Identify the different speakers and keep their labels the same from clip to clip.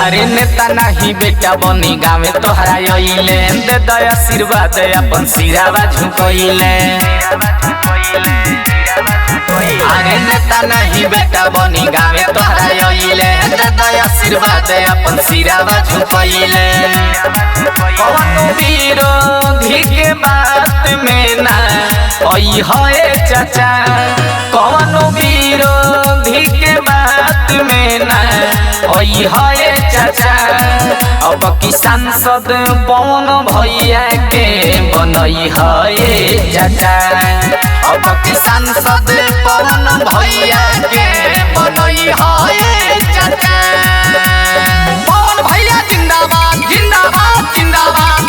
Speaker 1: अरे नेता नहीं बेटा बनी गाँव तोहरा अइले दे दे आशीर्वाद अपन सिरावा झुकइले। अरे नेता नहीं बेटा बनी गाँव तोहरा अइले दे दे आशीर्वाद अपन सिरावा झुकइले। कौनो विरोधी के बात में ना ओई होए चाचा, कौनो विरोधी के बात में ना ओई होए चाचा। अब की सांसद पवन भैया के बनई है चाचा, अब की सांसद पवन भैया के बनई है चाचा। पवन भैया जिंदाबाद जिंदाबाद जिंदाबाद,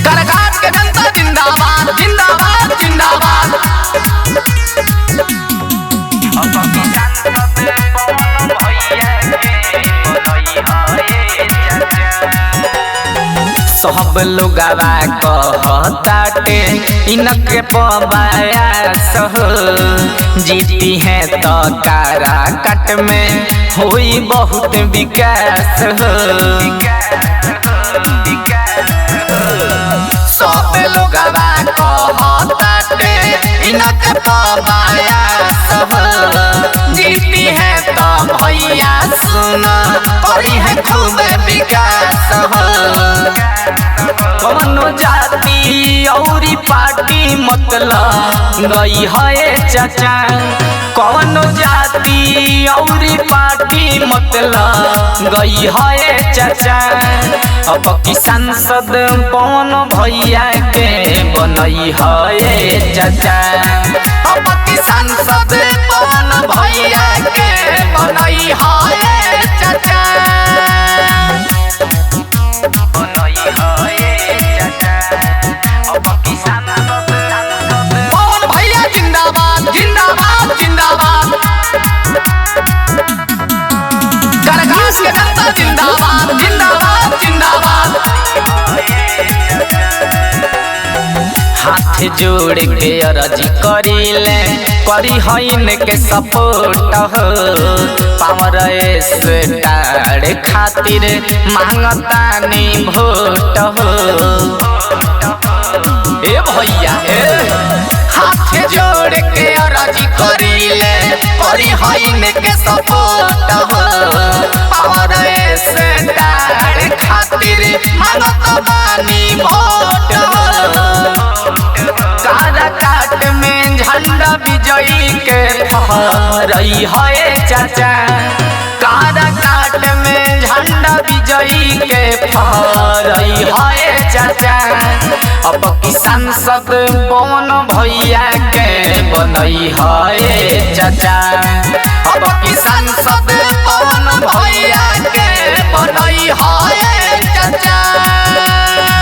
Speaker 1: करघाट के जनता जिंदाबाद जिंदाबाद जिंदाबाद। सब लोगवा कहताटे इनके पबायास हो, जीती है तो काराकाट में हुई बहुत विकास हो। सब लोगवा कहताटे इनके पबायास हो, जीती है तो भैया सुन करी है खूब विकास हो। कौनो जाति औरी पार्टी मतलब गई है चाचा, कौनो जाति औरी पार्टी मतलब गई है चाचा। अब की सांसद पवन भैया के बनई है चाचा, अब की सांसद पवन भैया के बनई है चाचा। पवन भैया जिंदाबाद जिंदाबाद जिंदाबाद, करघाट के जनता जिंदाबाद जिंदाबाद जिंदाबाद। हाथ जोड़ के अर्जी करीले करी हईन के सपोर्ट हो, पावर स्टार खातिर मांगतानी वोट हो। ए भैया हाथ जोड़ के अर्जी करीले करी हईन के सपोर्ट हो, पावर स्टार खातिर मांगतानी वोट हो। काराकाट में झंडा विजयी के फहराई है चाचा, काराकाट में झंडा विजयी के फहराई है चाचा। अब की सांसद पवन भैया के बनई है चाचा, अब की सांसद पवन भैया के बनई है चाचा।